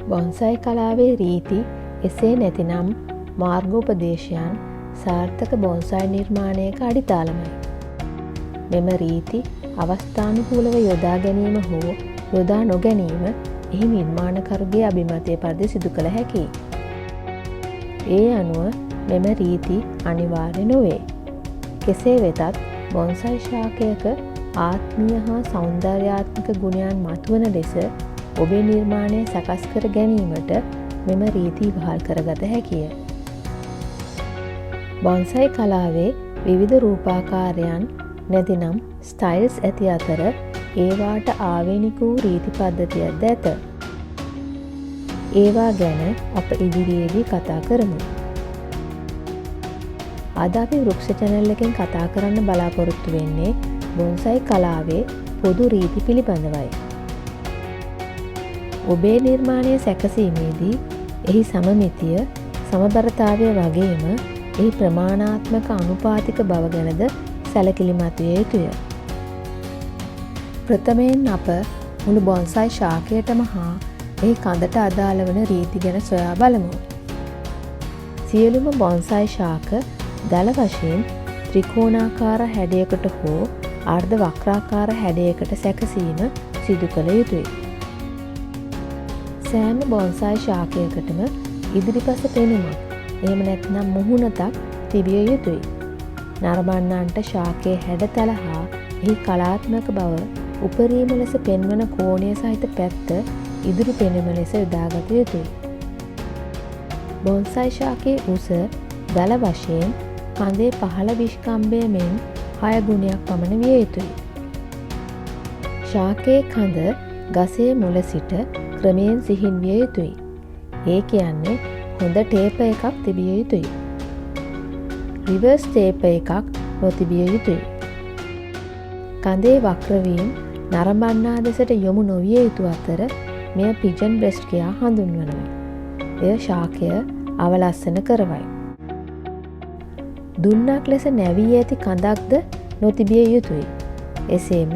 බොන්සයි කලාවේ රීති එසේ නැතිනම් මාර්ගෝපදේශයන් සාර්ථක බොන්සයි නිර්මාණයක අඩිතාලමයි. මෙම රීති අවස්ථානුකූලව යොදා ගැනීම හෝ යොදා නොගැනීම එහි නිර්මාණකරුගේ අභිමතය පරිදි සිදු කළ හැකියි. ඒ අනුව මෙම රීති අනිවාර්ය නොවේ. කෙසේ වෙතත් බොන්සයි ශාකයක ආත්මීය හා සෞන්දර්යාත්මක ගුණයන් මතුවන ලෙස ඔබේ නිර්මාණය සකස් කර ගැනීමට මෙම රීති ඉවහල් කරගත හැකිය. බොන්සයි කලාවේ විවිධ රූපාකාරයන් නැතිනම් ස්ටයිල්ස් ඇති අතර ඒවාට ආවේනික වූ රීති පද්ධතියක්ද ඇත. ඒවා ගැන අප ඉදිරියේදී කතා කරමු. අද අපි වෘක්ෂ චැනල් එකෙන් කතා කරන්න බලාපොරොත්තු වෙන්නේ බොන්සයි කලාවේ පොදු රීති පිළිබඳවයි. ඔබේ නිර්මාණය සැකසීමේදී එහි සමමිතිය සමබරතාවය වගේම එහි ප්‍රමාණාත්මක අනුපාතික බව ගැනද සැලකිලිමත් විය යුතුය. ප්‍රථමයෙන් අප මුළු බොන්සයි ශාකයටම හා එහි කඳට අදාළ වන රීති ගැන සොයා බලමු. සියලුම බොන්සයි ශාක දල වශයෙන් ත්‍රිකෝණාකාර හැඩයකට හෝ අර්ධ වක්‍රාකාර හැඩයකට සැකසීම සිදු කළ යුතුයි. සෑම බොන්සයි ශාකයකටම ඉදිරිපස පෙනුමක් එහෙම නැත්නම් මුහුණතක් තිබිය යුතුයි. නරඹන්නන්ට ශාකයේ හැඩතල හා එහි කලාත්මක බව උපරිම ලෙස පෙන්වන කෝණය සහිත පැත්ත ඉදිරි පෙනුම ලෙස යොදාගත යුතුයි. බොන්සයි ශාකයේ උස දල වශයෙන් කඳේ පහළ විෂ්කම්භය මෙන් 6 ගුණයක් පමණ විය යුතුයි. ශාකයේ කඳ ගසේ මුල සිට ක්‍රමයෙන් සිහින් විය යුතුයි. ඒ කියන්නේ හොඳ ටේප එකක් තිබිය යුතුයි. රිවර්ස් ටේප එකක් නොතිබිය යුතුයි. කඳේ වක්‍රවීම් නරඹන්නා දෙසට යොමු නොවිය යුතු අතර මෙය පිජන් බ්‍රෙස්ට් කියා හඳුන්වනවා. එය ශාකය අවලස්සන කරවයි. දුන්නක් ලෙස නැවී ඇති කඳක්ද නොතිබිය යුතුයි. එසේම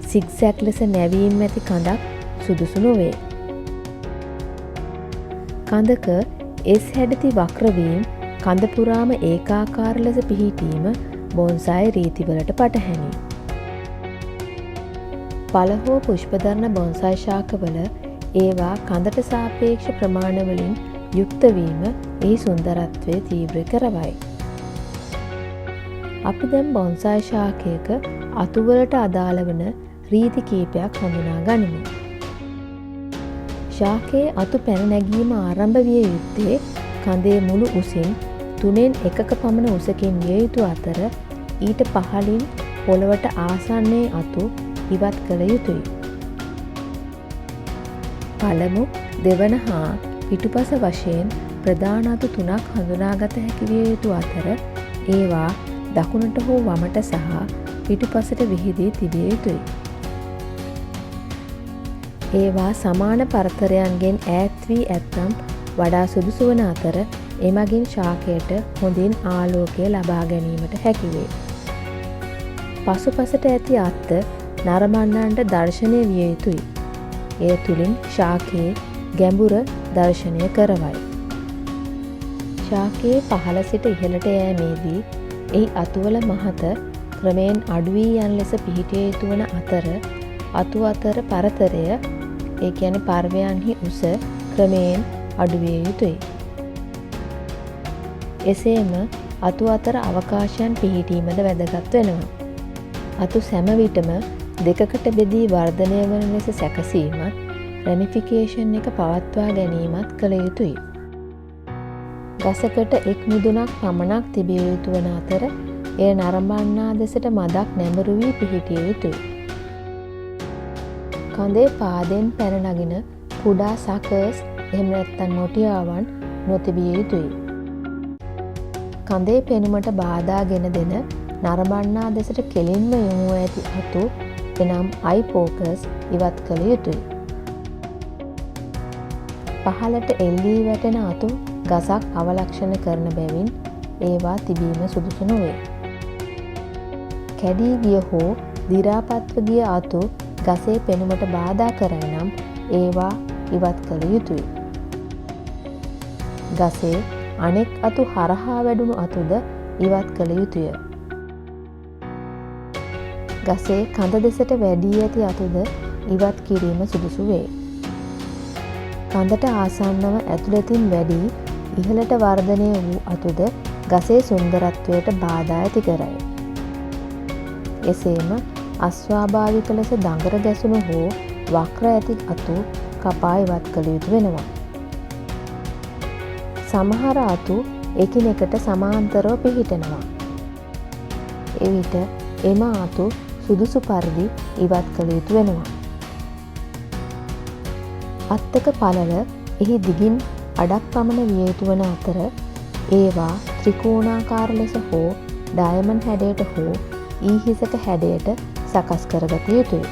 සිග්සැග් ලෙස නැවීම් ඇති කඳක් සුදුසු නොවේ. කඳක එස් හැඩති වක්‍රවීම් කඳ පුරාම ඒකාකාර ලෙස පිහිටීම බොන්සයි රීතිවලට පටහැනි. ඵල හෝ පුෂ්පධර්ණ බොන්සයි ශාකවල ඒවා කඳට සාපේක්ෂ ප්‍රමාණවලින් යුක්ත වීම එහි සුන්දරත්වය තීව්‍ර කරවයි. අපි දැන් බොන්සයි ශාකයක අතුවලට අදාළ වන රීති කීපයක් හඳුනා ගනිමු. ශාකයේ අතු පැන නැගීම ආරම්භ විය යුත්තේ කඳේ මුළු උසින් 1/3 පමණ උසකින් විය යුතු අතර ඊට පහළින් පොළවට ආසන්නයේ අතු ඉවත් කළ යුතුයි. පළමු, දෙවන හා පිටුපස වශයෙන් ප්‍රධාන අතු 3ක් හඳුනාගත හැකි විය යුතු අතර ඒවා දකුණට හෝ වමට සහ පිටුපසට විහිදී තිබිය යුතුයි. ඒවා සමාන පරතරයන්ගෙන් ඈත් වී ඇත්නම් වඩා සුදුසු වන අතර එමගින් ශාකයට හොඳින් ආලෝකය ලබා ගැනීමට හැකිවේ. පසුපසට ඇති අත්ත නරඹන්නන්ට දර්ශනය විය යුතුයි. එය තුළින් ශාකයේ ගැඹුර දර්ශනය කරවයි. ශාකයේ පහළ සිට ඉහළට යෑමේදී එහි අතුවල මහත ක්‍රමයෙන් අඩු වී යන ලෙස පිහිටිය යුතු වන අතර අතු අතර පරතරය ඒ කියන්නේ පර්වයන්හි උස ක්‍රමයෙන් අඩු විය යුතුයි. එසේම අතු අතර අවකාශයන් පිහිටීමද වැදගත් වෙනවා. අතු සෑම විටම දෙකකට බෙදී වර්ධනය වන ලෙස සැකසීමත් රැමිෆිකේෂන් එක පවත්වා ගැනීමත් කළ යුතුයි. ගසකට එක් මුදුනක් පමණක් තිබිය යුතු වන අතර එය නරඹන්නා දෙසට මදක් නැඹුරු වී පිහිටිය යුතුයි. කඳේ පාදෙන් පැන නගින කුඩා සකර්ස් එහෙම නැත්නම් නොටියාවන් නොතිබිය යුතුයි. කඳේ පෙනුමට බාධාගෙන දෙන නරඹන්නා දෙසට කෙලින්ම යොමු ඇති අතු එනම් අයි ෆෝකස් ඉවත් කළ යුතුයි. පහළට එල්ලී වැටෙන අතු ගසක් අවලක්ෂණ කරන බැවින් ඒවා තිබීම සුදුසු නොවේ. කැඩී ගිය හෝ දි รา පත්ව ගිය අතු ගසේ පෙනුමට බාධා කරයි නම් ඒවා ඉවත් කළ යුතුය. ගසේ අනෙක් අතු හරහා වැඩුණු අතුද ඉවත් කළ යුතුය. ගසේ කඳ දෙසට වැඩී ඇති අතුද ඉවත් කිරීම සුදුසු වේ. කඳට ආසන්නව ඇතුළතින් වැඩි ඉහළට වර්ධනය වූ අතුද ගසේ සුන්දරත්වයට බාධා ඇති කරයි. එසේම අස්වාභාවික ලෙස දඟර ගැසුණු හෝ වක්‍ර ඇති අතු කපා ඉවත් කළ යුතු වෙනවා. සමහර අතු එකිනෙකට සමාන්තරව පිහිටනවා. එවිට එම අතු සුදුසු පරිදි ඉවත් කළ යුතු වෙනවා. අත්තක පළල එහි දිගින් අඩක් පමණ විය යුතු වන අතර ඒවා ත්‍රිකෝණාකාර ලෙස හෝ ඩයමන්ඩ් හැඩයට හෝ ඊහිසක හැඩයට සකස් කරගත යුතුය.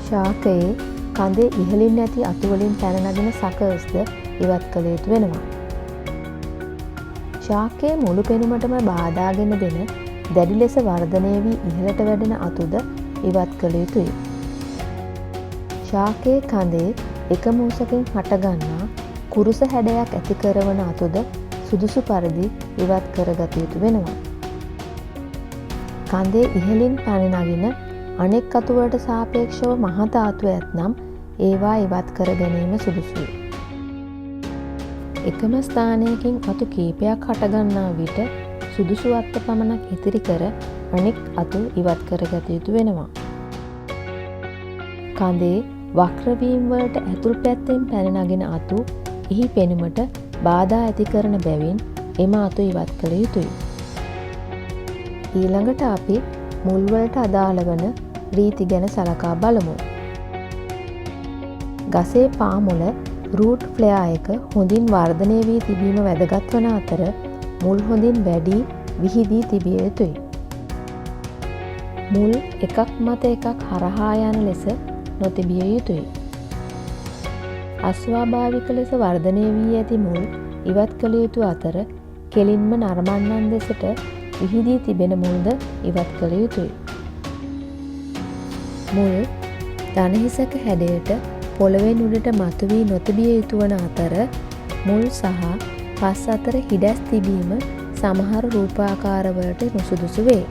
ශාකයේ කඳේ ඉහළින් ඇති අතුවලින් පැන නගින සකස්ද ඉවත් කළ යුතු වෙනවා. ශාකයේ මුළු පෙනුමටම බාධාගෙන දෙන දැඩි ලෙස වර්ධනය වී ඉහළට වැඩෙන අතුද ඉවත් කළ යුතුය. ශාකයේ කඳේ එකම උසකින් හටගන්නා කුරුස හැඩයක් ඇති කරවන අතුද සුදුසු පරිදි ඉවත් කරගත යුතු වෙනවා. කඳේ ඉහළින් පැන නගින අනෙක් අතුවලට සාපේක්ෂව මහත අතු ඇතනම් ඒවා ඉවත් කර ගැනීම සුදුසුයි. එකම ස්ථානයකින් අතු කීපයක් හටගන්නා විට සුදුසු අත්ත පමණක් ඉතිරි කර අනෙක් අතු ඉවත් කරගත යුතු වෙනවා. කඳේ වක්‍රවීම් වලට ඇතුල් පැත්තෙන් පැන නගින අතු එහි පෙනුමට බාධා ඇති කරන බැවින් එම අතු ඉවත් කළ යුතුයි. ඊළඟට අපි මුල්වලට අදාළ වන රීති ගැන සලකා බලමු. ගසේ පාමුල රූට් ෆ්ලෙයා එක හොඳින් වර්ධනය වී තිබීම වැදගත් වන අතර මුල් හොඳින් වැඩි විහිදී තිබිය යුතුයි. මුල් එකක් මත එකක් හරහා යන ලෙස නොතිබිය යුතුයි. අස්වාභාවික ලෙස වර්ධනය වී ඇති මුල් ඉවත් කළ යුතු අතර කෙලින්ම නරඹන්නන් දෙසට විහිදී තිබෙන මුල්ද ඉවත් කළ යුතුයි. මුල් දණහිසක හැඩයට පොළවෙන් උඩට මතුවී නොතිබිය යුතු වන අතර මුල් සහ පස් අතර හිඩැස් තිබීම සමහර රූපාකාරවලට නුසුදුසු වේ.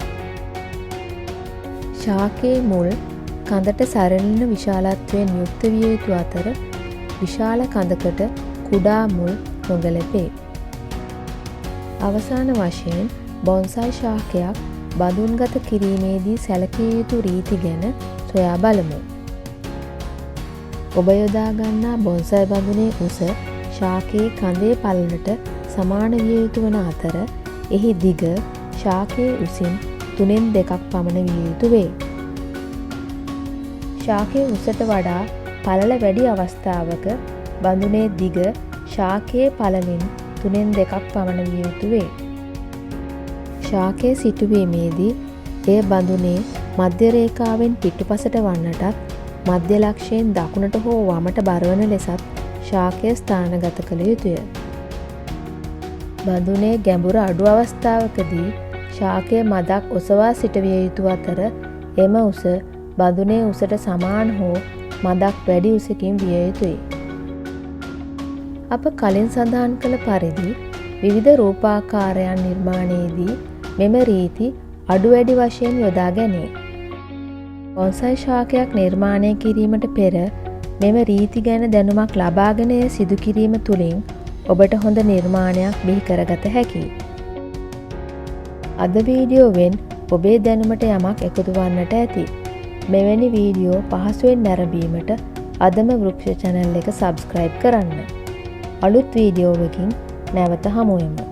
ශාකයේ මුල් කඳට සරලන විශාලත්වයෙන් යුක්ත විය යුතු අතර විශාල කඳකට කුඩා මුල් නොගැලපේ. අවසාන වශයෙන් බොන්සයි ශාකයක් බඳුන්ගත කිරීමේදී සැලකිය යුතු රීති ගැන සොයා බලමු. ඔබ යොදා ගන්නා බොන්සයි බඳුනේ උස ශාකයේ කඳේ පළලට සමාන විය යුතු වන අතර එහි දිග ශාකයේ උසින් 3/2 පමණ විය යුතු වේ. ශාකයේ උසට වඩා පළල වැඩි අවස්ථාවක බඳුනේ දිග ශාකයේ පළලින් 3/2 පමණ විය යුතු වේ. ශාකයේ සිටුවීමේදී එය බඳුනේ මධ්‍ය රේඛාවෙන් පිටුපසට වන්නටත් මධ්‍ය ලක්ෂයෙන් දකුණට හෝ වමට බරවන ලෙසත් ශාකය ස්ථානගත කළ යුතුය. බඳුනේ ගැඹුර අඩු අවස්ථාවකදී ශාකය මදක් ඔසවා සිටවිය යුතු අතර එම උස බඳුනේ උසට සමාන හෝ මදක් වැඩි උසකින් විය යුතුයි. අප කලින් සඳහන් කළ පරිදි විවිධ රූපාකාරයන් නිර්මාණයේදී මෙම රීති අඩු වැඩි වශයෙන් යොදා ගැනේ. බොන්සයි ශාකයක් නිර්මාණය කිරීමට පෙර මෙම රීති ගැන දැනුමක් ලබාගෙන සිදු කිරීම තුළින් ඔබට හොඳ නිර්මාණයක් බිහි කරගත හැකියි. අද වීඩියෝවෙන් ඔබේ දැනුමට යමක් එකතු වන්නට ඇති. මෙවැනි වීඩියෝ පහසුවෙන් නැරඹීමට අදම වෘක්ෂ channel එක subscribe කරන්න. අලුත් වීඩියෝවකින් නැවත හමුවෙමු.